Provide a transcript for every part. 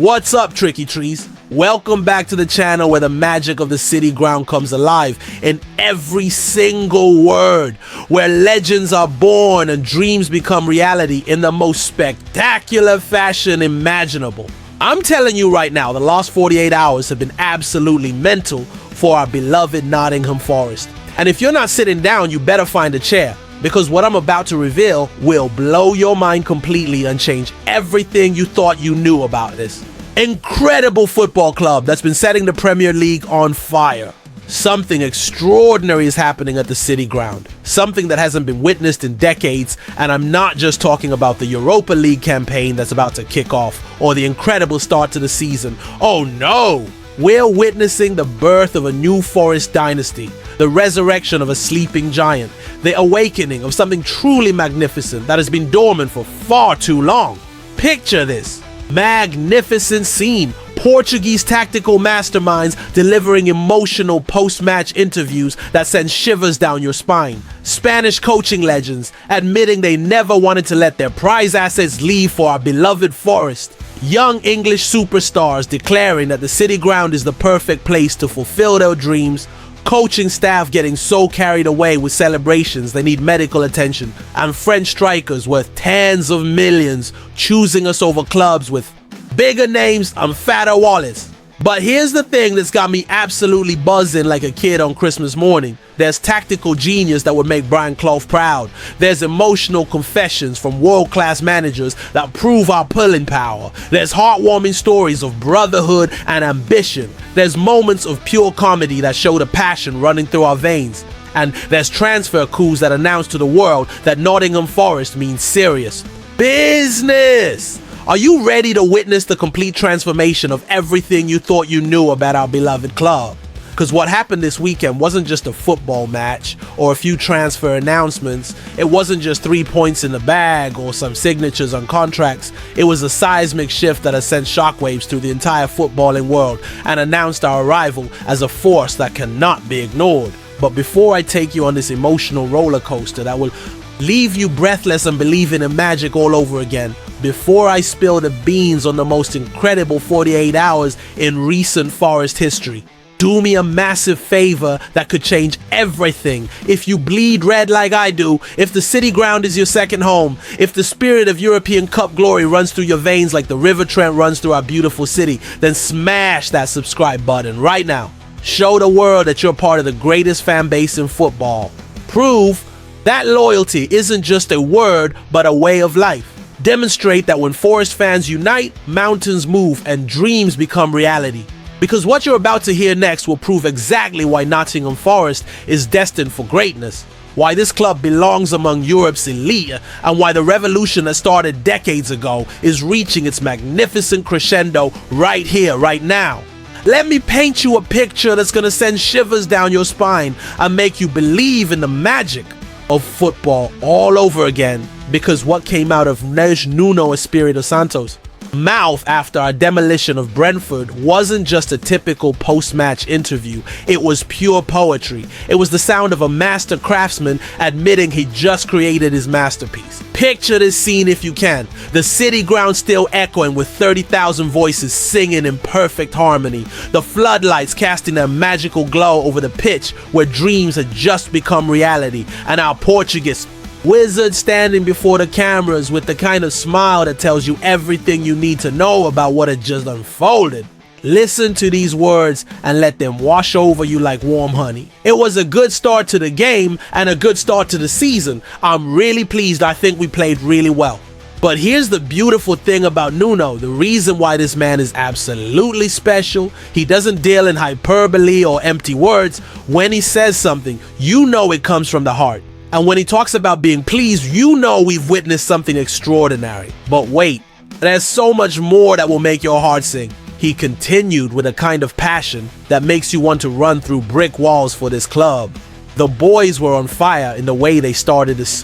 What's up, Tricky Trees? Welcome back to the channel where the magic of the city ground comes alive in every single word, where legends are born and dreams become reality in the most spectacular fashion imaginable. I'm telling you right now, the last 48 hours have been absolutely mental for our beloved Nottingham Forest. And if you're not sitting down, you better find a chair, because what I'm about to reveal will blow your mind completely and change everything you thought you knew about this incredible football club that's been setting the Premier League on fire. Something extraordinary is happening at the city ground, something that hasn't been witnessed in decades, and I'm not just talking about the Europa League campaign that's about to kick off or the incredible start to the season. Oh no! We're witnessing the birth of a new Forest dynasty, the resurrection of a sleeping giant, the awakening of something truly magnificent that has been dormant for far too long. Picture this magnificent scene. Portuguese tactical masterminds delivering emotional post-match interviews that send shivers down your spine. Spanish coaching legends admitting they never wanted to let their prize assets leave for our beloved Forest. Young English superstars declaring that the city ground is the perfect place to fulfill their dreams. Coaching staff getting so carried away with celebrations they need medical attention, and French strikers worth tens of millions choosing us over clubs with bigger names and fatter wallets. But here's the thing that's got me absolutely buzzing like a kid on Christmas morning. There's tactical genius that would make Brian Clough proud. There's emotional confessions from world-class managers that prove our pulling power. There's heartwarming stories of brotherhood and ambition. There's moments of pure comedy that show the passion running through our veins. And there's transfer coups that announce to the world that Nottingham Forest means serious business. Are you ready to witness the complete transformation of everything you thought you knew about our beloved club? Because what happened this weekend wasn't just a football match or a few transfer announcements. It wasn't just 3 points in the bag or some signatures on contracts. It was a seismic shift that has sent shockwaves through the entire footballing world and announced our arrival as a force that cannot be ignored. But before I take you on this emotional roller coaster that will leave you breathless and believing in magic all over again, before I spill the beans on the most incredible 48 hours in recent Forest history, do me a massive favor that could change everything. If you bleed red like I do, if the city ground is your second home, if the spirit of European Cup glory runs through your veins like the River Trent runs through our beautiful city, then smash that subscribe button right now. Show the world that you're part of the greatest fan base in football. Prove that loyalty isn't just a word, but a way of life. Demonstrate that when Forest fans unite, mountains move and dreams become reality. Because what you're about to hear next will prove exactly why Nottingham Forest is destined for greatness, why this club belongs among Europe's elite, and why the revolution that started decades ago is reaching its magnificent crescendo right here, right now. Let me paint you a picture that's gonna send shivers down your spine and make you believe in the magic of football all over again, because what came out of Nuno Espirito Santo's mouth after our demolition of Brentford wasn't just a typical post-match interview. It was pure poetry. It was the sound of a master craftsman admitting he just created his masterpiece. Picture this scene if you can. The city ground still echoing with 30,000 voices singing in perfect harmony. The floodlights casting their magical glow over the pitch where dreams had just become reality. And our Portuguese wizard standing before the cameras with the kind of smile that tells you everything you need to know about what had just unfolded. Listen to these words and let them wash over you like warm honey. It was a good start to the game and a good start to the season. I'm really pleased. I think we played really well. But here's the beautiful thing about Nuno, the reason why this man is absolutely special. He doesn't deal in hyperbole or empty words. When he says something, you know it comes from the heart. And when he talks about being pleased, you know we've witnessed something extraordinary. But wait, there's so much more that will make your heart sing. He continued with a kind of passion that makes you want to run through brick walls for this club. The boys were on fire in the way they started this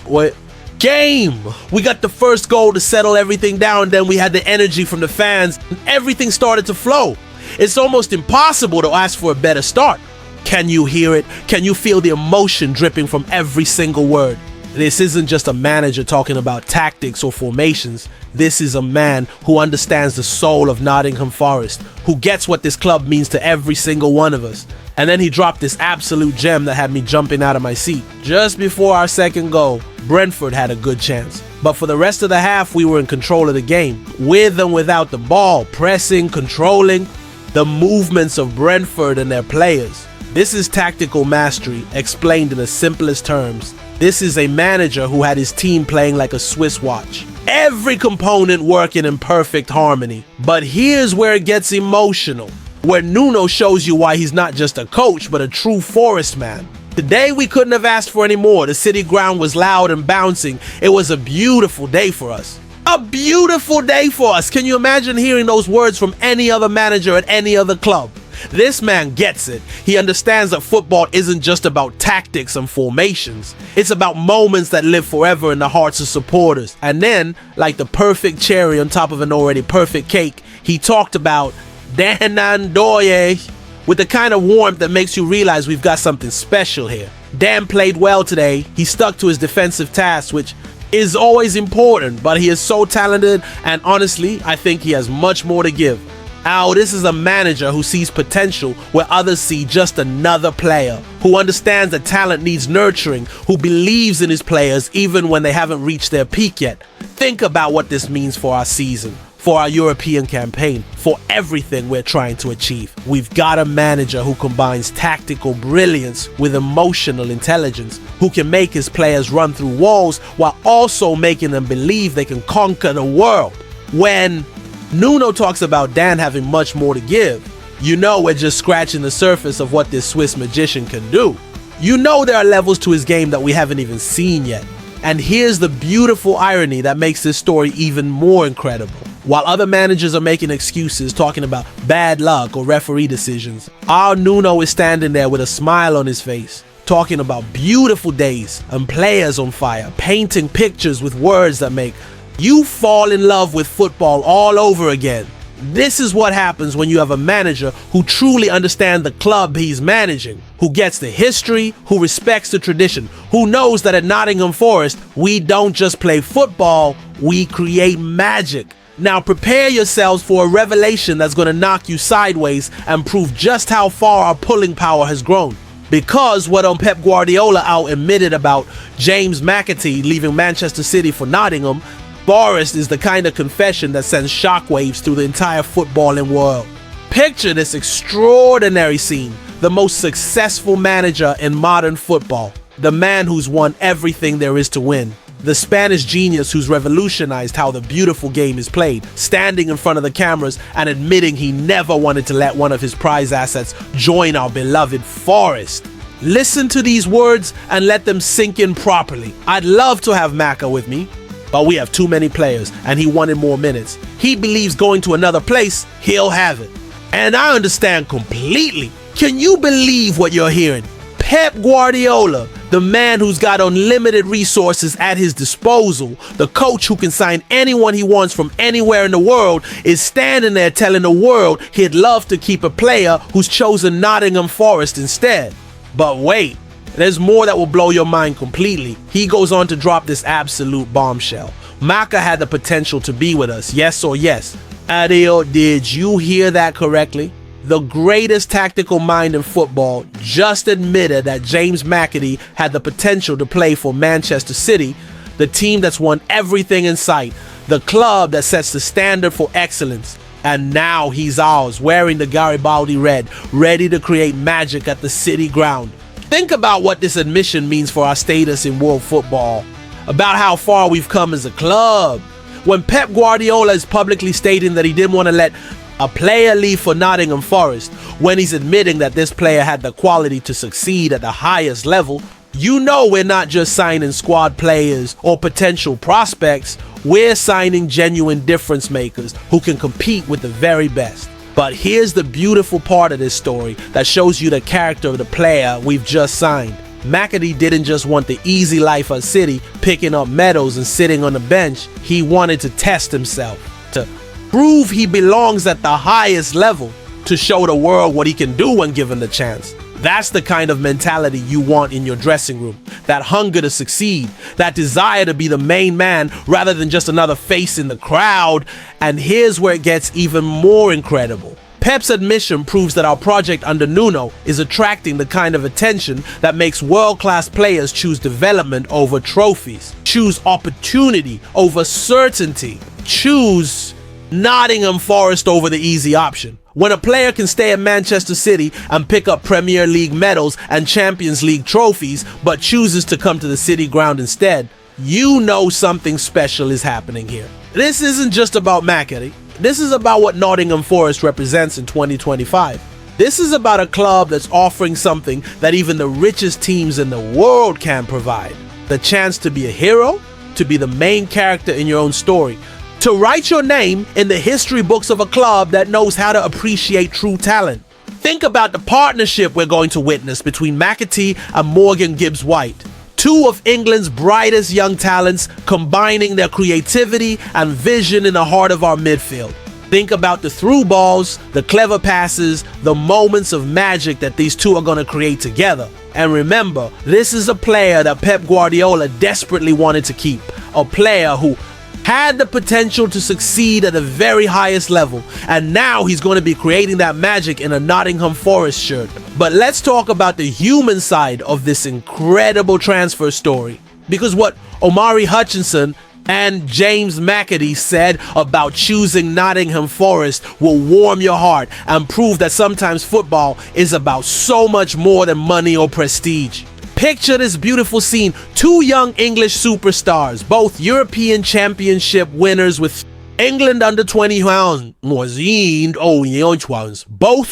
game. We got the first goal to settle everything down, then we had the energy from the fans, and everything started to flow. It's almost impossible to ask for a better start. Can you hear it? Can you feel the emotion dripping from every single word? This isn't just a manager talking about tactics or formations. This is a man who understands the soul of Nottingham Forest, who gets what this club means to every single one of us. And then he dropped this absolute gem that had me jumping out of my seat. Just before our second goal, Brentford had a good chance. But for the rest of the half, we were in control of the game, with and without the ball, pressing, controlling the movements of Brentford and their players. This is tactical mastery, explained in the simplest terms. This is a manager who had his team playing like a Swiss watch. Every component working in perfect harmony. But here's where it gets emotional, where Nuno shows you why he's not just a coach, but a true Forest man. Today we couldn't have asked for any more. The city ground was loud and bouncing. It was a beautiful day for us. A beautiful day for us. Can you imagine hearing those words from any other manager at any other club? This man gets it. He understands that football isn't just about tactics and formations. It's about moments that live forever in the hearts of supporters. And then, like the perfect cherry on top of an already perfect cake, he talked about Dan Doye with the kind of warmth that makes you realize we've got something special here. Dan played well today. He stuck to his defensive tasks, which is always important, but he is so talented, and honestly, I think he has much more to give. Now, this is a manager who sees potential where others see just another player, who understands that talent needs nurturing, who believes in his players even when they haven't reached their peak yet. Think about what this means for our season, for our European campaign, for everything we're trying to achieve. We've got a manager who combines tactical brilliance with emotional intelligence, who can make his players run through walls while also making them believe they can conquer the world. When Nuno talks about Dan having much more to give, you know we're just scratching the surface of what this Swiss magician can do. You know there are levels to his game that we haven't even seen yet. And here's the beautiful irony that makes this story even more incredible. While other managers are making excuses, talking about bad luck or referee decisions, our Nuno is standing there with a smile on his face, talking about beautiful days and players on fire, painting pictures with words that make you fall in love with football all over again. This is what happens when you have a manager who truly understands the club he's managing, who gets the history, who respects the tradition, who knows that at Nottingham Forest, we don't just play football, we create magic. Now prepare yourselves for a revelation that's going to knock you sideways and prove just how far our pulling power has grown. Because what Pep Guardiola out admitted about James McAtee leaving Manchester City for Nottingham, Forest is the kind of confession that sends shockwaves through the entire footballing world. Picture this extraordinary scene. The most successful manager in modern football. The man who's won everything there is to win. The Spanish genius who's revolutionized how the beautiful game is played, standing in front of the cameras and admitting he never wanted to let one of his prize assets join our beloved Forest. Listen to these words and let them sink in properly. I'd love to have Maka with me, but we have too many players and he wanted more minutes. He believes going to another place, he'll have it. And I understand completely. Can you believe what you're hearing? Pep Guardiola, the man who's got unlimited resources at his disposal, the coach who can sign anyone he wants from anywhere in the world, is standing there telling the world he'd love to keep a player who's chosen Nottingham Forest instead. But wait, there's more that will blow your mind completely. He goes on to drop this absolute bombshell. Maka had the potential to be with us, yes or yes. Adio, did you hear that correctly? The greatest tactical mind in football just admitted that James McAtee had the potential to play for Manchester City, the team that's won everything in sight, the club that sets the standard for excellence. And now he's ours, wearing the Garibaldi red, ready to create magic at the City ground. Think about what this admission means for our status in world football, about how far we've come as a club. When Pep Guardiola is publicly stating that he didn't want to let a player leave for Nottingham Forest, when he's admitting that this player had the quality to succeed at the highest level, you know we're not just signing squad players or potential prospects, we're signing genuine difference makers who can compete with the very best. But here's the beautiful part of this story that shows you the character of the player we've just signed. McAtee didn't just want the easy life at City, picking up medals and sitting on the bench. He wanted to test himself, to prove he belongs at the highest level, to show the world what he can do when given the chance. That's the kind of mentality you want in your dressing room. That hunger to succeed, that desire to be the main man rather than just another face in the crowd. And here's where it gets even more incredible. Pep's admission proves that our project under Nuno is attracting the kind of attention that makes world-class players choose development over trophies, choose opportunity over certainty, choose Nottingham Forest over the easy option. When a player can stay at Manchester City and pick up Premier League medals and Champions League trophies, but chooses to come to the City ground instead, you know something special is happening here. This isn't just about McAtee. This is about what Nottingham Forest represents in 2025. This is about a club that's offering something that even the richest teams in the world can provide. The chance to be a hero, to be the main character in your own story, to write your name in the history books of a club that knows how to appreciate true talent. Think about the partnership we're going to witness between McAtee and Morgan Gibbs-White. Two of England's brightest young talents combining their creativity and vision in the heart of our midfield. Think about the through balls, the clever passes, the moments of magic that these two are going to create together. And remember, this is a player that Pep Guardiola desperately wanted to keep. A player who had the potential to succeed at the very highest level, and now he's going to be creating that magic in a Nottingham Forest shirt. But let's talk about the human side of this incredible transfer story, because what Omari Hutchinson and James McAtee said about choosing Nottingham Forest will warm your heart and prove that sometimes football is about so much more than money or prestige. Picture this beautiful scene. Two young English superstars, both European Championship winners with England under 21, both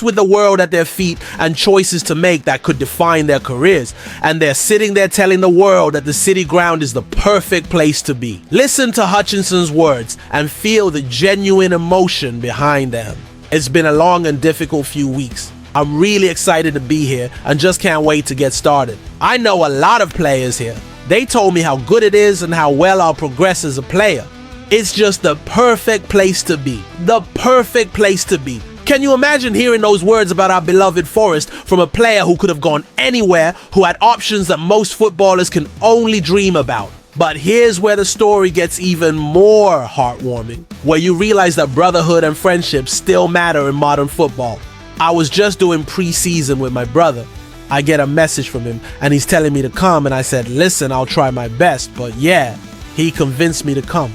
with the world at their feet and choices to make that could define their careers. And they're sitting there telling the world that the City ground is the perfect place to be. Listen to Hutchinson's words and feel the genuine emotion behind them. It's been a long and difficult few weeks. I'm really excited to be here and just can't wait to get started. I know a lot of players here. They told me how good it is and how well I'll progress as a player. It's just the perfect place to be. The perfect place to be. Can you imagine hearing those words about our beloved Forest from a player who could have gone anywhere, who had options that most footballers can only dream about? But here's where the story gets even more heartwarming, where you realize that brotherhood and friendship still matter in modern football. I was just doing pre-season with my brother. I get a message from him and he's telling me to come, and I said, listen, I'll try my best. But yeah, he convinced me to come.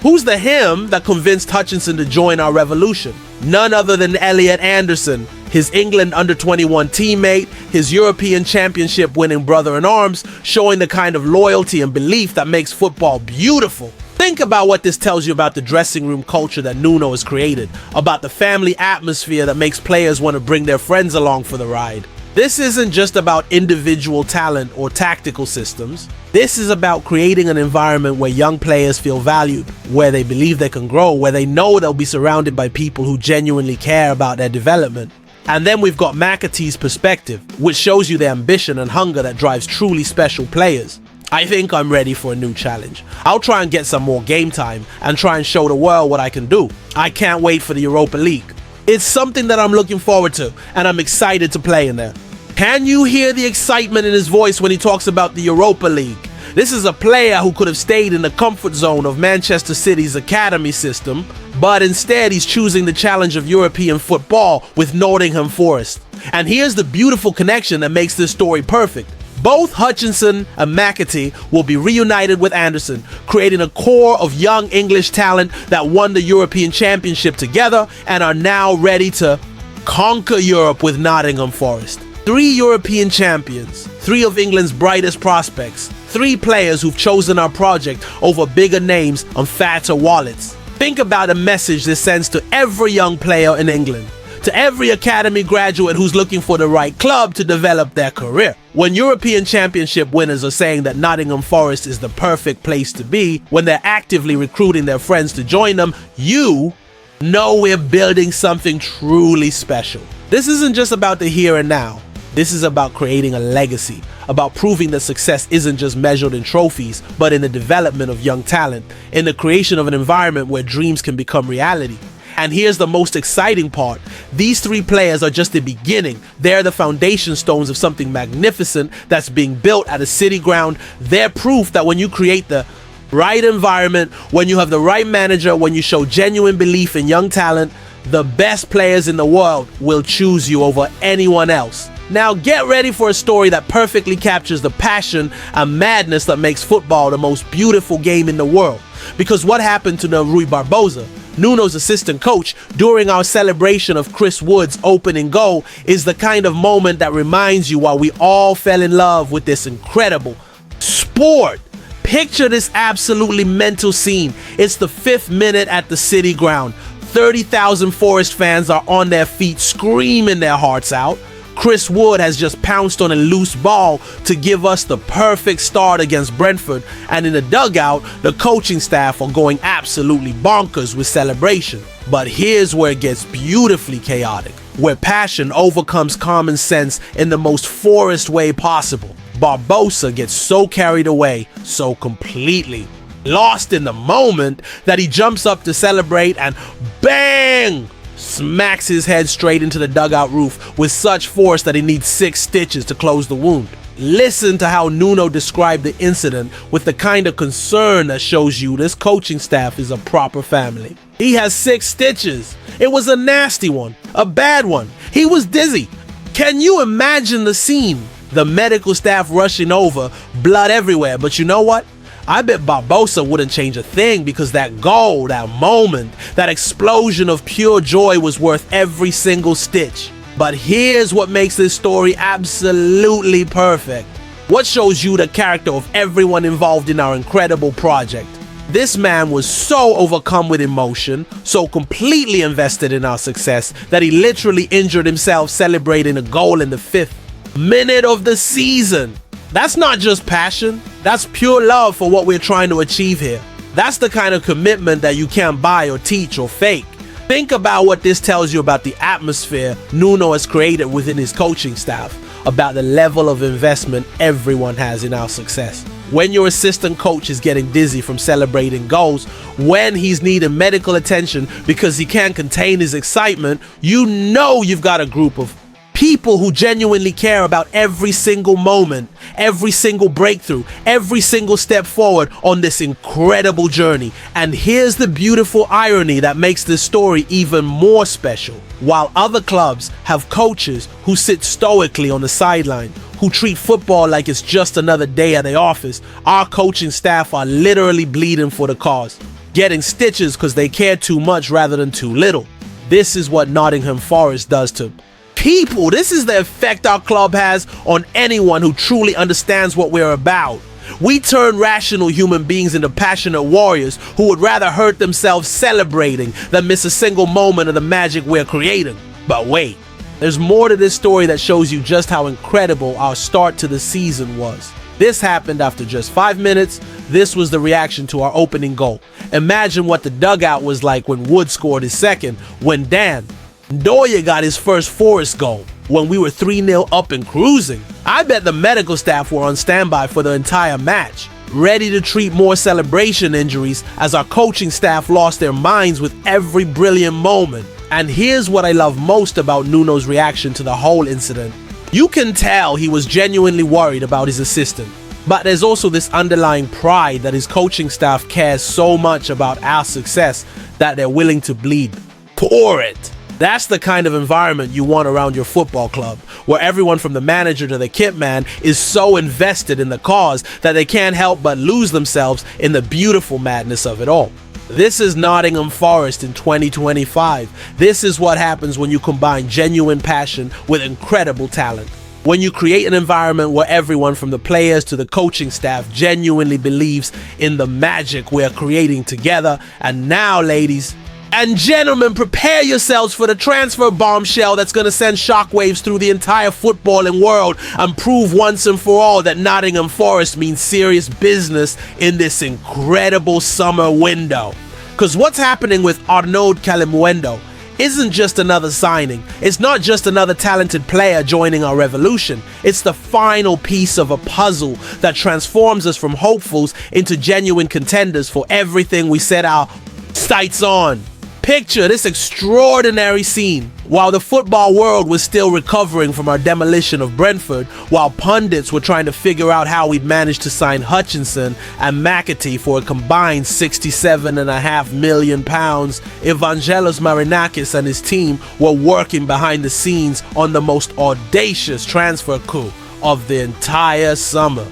Who's the him that convinced Hutchinson to join our revolution? None other than Elliot Anderson, his England under-21 teammate, his European Championship winning brother-in-arms, showing the kind of loyalty and belief that makes football beautiful. Think about what this tells you about the dressing room culture that Nuno has created, about the family atmosphere that makes players want to bring their friends along for the ride. This isn't just about individual talent or tactical systems. This is about creating an environment where young players feel valued, where they believe they can grow, where they know they'll be surrounded by people who genuinely care about their development. And then we've got McAtee's perspective, which shows you the ambition and hunger that drives truly special players. I think I'm ready for a new challenge. I'll try and get some more game time and try and show the world what I can do. I can't wait for the Europa League. It's something that I'm looking forward to, and I'm excited to play in there. Can you hear the excitement in his voice when he talks about the Europa League? This is a player who could have stayed in the comfort zone of Manchester City's academy system, but instead he's choosing the challenge of European football with Nottingham Forest. And here's the beautiful connection that makes this story perfect. Both Hutchinson and McAtee will be reunited with Anderson, creating a core of young English talent that won the European Championship together and are now ready to conquer Europe with Nottingham Forest. 3 European champions, 3 of England's brightest prospects, 3 players who've chosen our project over bigger names and fatter wallets. Think about the message this sends to every young player in England, to every academy graduate who's looking for the right club to develop their career. When European Championship winners are saying that Nottingham Forest is the perfect place to be, when they're actively recruiting their friends to join them, you know we're building something truly special. This isn't just about the here and now. This is about creating a legacy, about proving that success isn't just measured in trophies, but in the development of young talent, in the creation of an environment where dreams can become reality. And here's the most exciting part. These three players are just the beginning. They're the foundation stones of something magnificent that's being built at a city ground. They're proof that when you create the right environment, when you have the right manager, when you show genuine belief in young talent, the best players in the world will choose you over anyone else. Now get ready for a story that perfectly captures the passion and madness that makes football the most beautiful game in the world. Because what happened to Rui Barbosa, Nuno's assistant coach, during our celebration of Chris Wood's opening goal is the kind of moment that reminds you why we all fell in love with this incredible sport. Picture this absolutely mental scene. It's the 5th minute at the City Ground. 30,000 Forest fans are on their feet screaming their hearts out. Chris Wood has just pounced on a loose ball to give us the perfect start against Brentford, and in the dugout, the coaching staff are going absolutely bonkers with celebration. But here's where it gets beautifully chaotic, where passion overcomes common sense in the most Forest way possible. Barbosa gets so carried away, so completely lost in the moment, that he jumps up to celebrate and bang! Smacks his head straight into the dugout roof with such force that he needs 6 stitches to close the wound. Listen to how Nuno described the incident with the kind of concern that shows you this coaching staff is a proper family. He has 6 stitches. It was a nasty one, a bad one. He was dizzy. Can you imagine the scene? The medical staff rushing over, blood everywhere, but you know what? I bet Barbosa wouldn't change a thing, because that goal, that moment, that explosion of pure joy was worth every single stitch. But here's what makes this story absolutely perfect. What shows you the character of everyone involved in our incredible project. This man was so overcome with emotion, so completely invested in our success, that he literally injured himself celebrating a goal in the 5th minute of the season. That's not just passion, that's pure love for what we're trying to achieve here. That's the kind of commitment that you can't buy or teach or fake. Think about what this tells you about the atmosphere Nuno has created within his coaching staff, about the level of investment everyone has in our success. When your assistant coach is getting dizzy from celebrating goals, when he's needing medical attention because he can't contain his excitement, you know you've got a group of people who genuinely care about every single moment, every single breakthrough, every single step forward on this incredible journey. And here's the beautiful irony that makes this story even more special. While other clubs have coaches who sit stoically on the sideline, who treat football like it's just another day at the office, our coaching staff are literally bleeding for the cause, getting stitches because they care too much rather than too little. This is what Nottingham Forest does to people. This is the effect our club has on anyone who truly understands what we're about. We turn rational human beings into passionate warriors who would rather hurt themselves celebrating than miss a single moment of the magic we're creating. But wait, there's more to this story that shows you just how incredible our start to the season was. This happened after just 5 minutes. This was the reaction to our opening goal. Imagine what the dugout was like when Wood scored his second, when Dan Ndoye got his first Forest goal, when we were 3-0 up and cruising. I bet the medical staff were on standby for the entire match, ready to treat more celebration injuries as our coaching staff lost their minds with every brilliant moment. And here's what I love most about Nuno's reaction to the whole incident. You can tell he was genuinely worried about his assistant, but there's also this underlying pride that his coaching staff cares so much about our success that they're willing to bleed for it. That's the kind of environment you want around your football club, where everyone from the manager to the kit man is so invested in the cause that they can't help but lose themselves in the beautiful madness of it all. This is Nottingham Forest in 2025. This is what happens when you combine genuine passion with incredible talent. When you create an environment where everyone from the players to the coaching staff genuinely believes in the magic we're creating together. And now, ladies and gentlemen, prepare yourselves for the transfer bombshell that's going to send shockwaves through the entire footballing world and prove once and for all that Nottingham Forest means serious business in this incredible summer window. Because what's happening with Arnaud Kalimuendo isn't just another signing. It's not just another talented player joining our revolution. It's the final piece of a puzzle that transforms us from hopefuls into genuine contenders for everything we set our sights on. Picture this extraordinary scene. While the football world was still recovering from our demolition of Brentford, while pundits were trying to figure out how we'd managed to sign Hutchinson and McAtee for a combined £67.5 million, Evangelos Marinakis and his team were working behind the scenes on the most audacious transfer coup of the entire summer.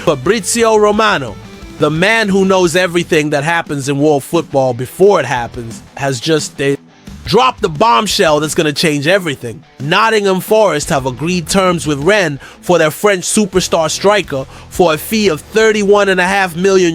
Fabrizio Romano, the man who knows everything that happens in world football before it happens, has just dropped the bombshell that's going to change everything. Nottingham Forest have agreed terms with Rennes for their French superstar striker for a fee of €31.5 million.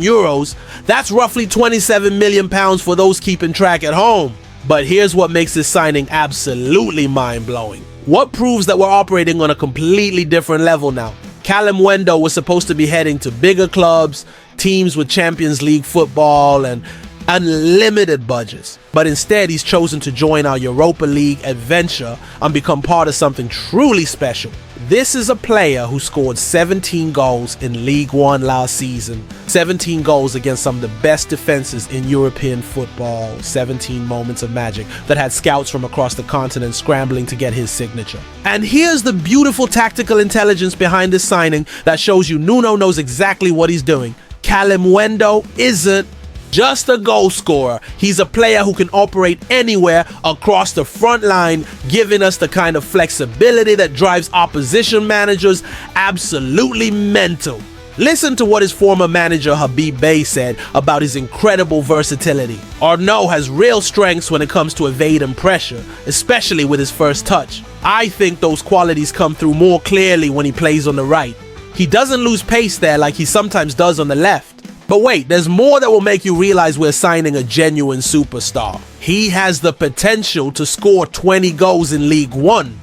That's roughly £27 million for those keeping track at home. But here's what makes this signing absolutely mind-blowing. What proves that we're operating on a completely different level now? Callum Wendo was supposed to be heading to bigger clubs, teams with Champions League football and unlimited budgets. But instead, he's chosen to join our Europa League adventure and become part of something truly special. This is a player who scored 17 goals in League One last season, 17 goals against some of the best defenses in European football, 17 moments of magic that had scouts from across the continent scrambling to get his signature. And here's the beautiful tactical intelligence behind this signing that shows you Nuno knows exactly what he's doing. Callum Wendo isn't just a goal scorer. He's a player who can operate anywhere across the front line, giving us the kind of flexibility that drives opposition managers absolutely mental. Listen to what his former manager Habib Bey said about his incredible versatility. Arnaud has real strengths when it comes to evading pressure, especially with his first touch. I think those qualities come through more clearly when he plays on the right. He doesn't lose pace there like he sometimes does on the left. But wait, there's more that will make you realize we're signing a genuine superstar. He has the potential to score 20 goals in League One.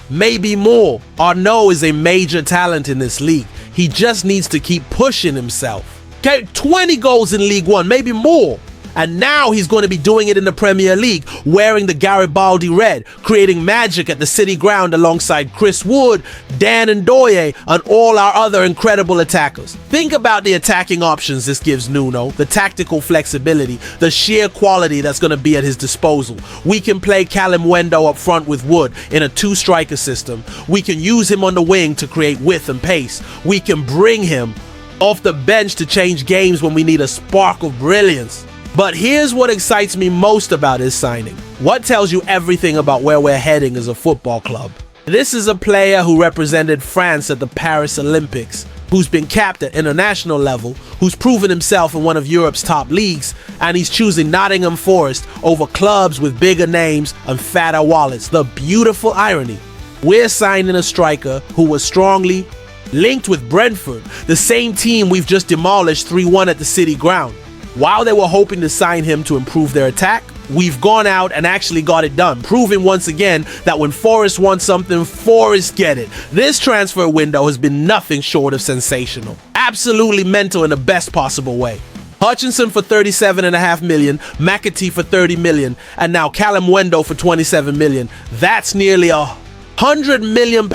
Maybe more. Arnaud is a major talent in this league. He just needs to keep pushing himself. Okay, 20 goals in League One, maybe more. And now he's going to be doing it in the Premier League, wearing the Garibaldi red, creating magic at the City Ground alongside Chris Wood, Dan Ndoye, and all our other incredible attackers. Think about the attacking options this gives Nuno, the tactical flexibility, the sheer quality that's going to be at his disposal. We can play Callum Wendo up front with Wood in a two-striker system. We can use him on the wing to create width and pace. We can bring him off the bench to change games when we need a spark of brilliance. But here's what excites me most about his signing. What tells you everything about where we're heading as a football club. This is a player who represented France at the Paris Olympics, who's been capped at international level, who's proven himself in one of Europe's top leagues, and he's choosing Nottingham Forest over clubs with bigger names and fatter wallets. The beautiful irony. We're signing a striker who was strongly linked with Brentford, the same team we've just demolished 3-1 at the City Ground. While they were hoping to sign him to improve their attack, we've gone out and actually got it done, proving once again that when Forest wants something, Forest get it. This transfer window has been nothing short of sensational. Absolutely mental in the best possible way. Hutchinson for $37.5 million, McAtee for $30 million, and now Callum Wendo for $27 million. That's nearly £100 million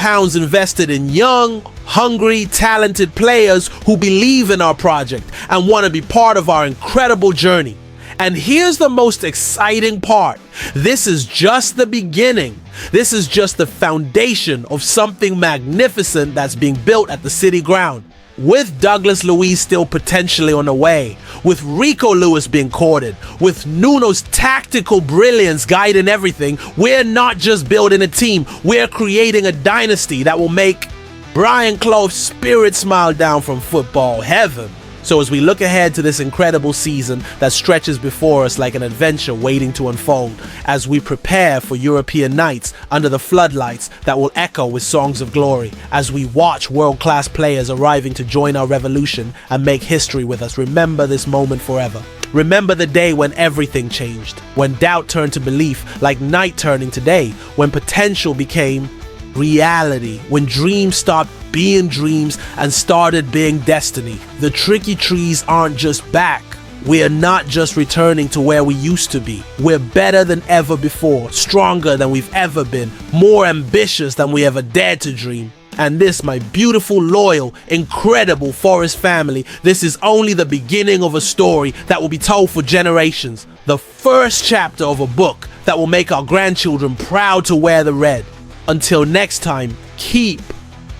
invested in young, hungry, talented players who believe in our project and want to be part of our incredible journey. And here's the most exciting part. This is just the beginning. This is just the foundation of something magnificent that's being built at the City Ground. With Douglas Luiz still potentially on the way, with Rico Lewis being courted, with Nuno's tactical brilliance guiding everything, we're not just building a team, we're creating a dynasty that will make Brian Clough's spirit smile down from football heaven. So as we look ahead to this incredible season that stretches before us like an adventure waiting to unfold, as we prepare for European nights under the floodlights that will echo with songs of glory, as we watch world-class players arriving to join our revolution and make history with us, remember this moment forever. Remember the day when everything changed, when doubt turned to belief, like night turning to day, when potential became reality, when dreams stopped being dreams and started being destiny. The tricky trees aren't just back. We're not just returning to where we used to be. We're better than ever before, stronger than we've ever been, more ambitious than we ever dared to dream. And this, my beautiful, loyal, incredible Forest family, this is only the beginning of a story that will be told for generations. The first chapter of a book that will make our grandchildren proud to wear the red. Until next time, keep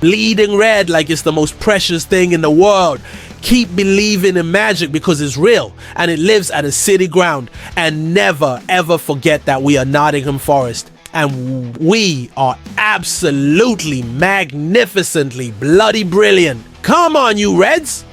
bleeding red like it's the most precious thing in the world. Keep believing in magic because it's real and it lives at a city ground. And never ever forget that we are Nottingham Forest. And we are absolutely magnificently bloody brilliant. Come on, you Reds!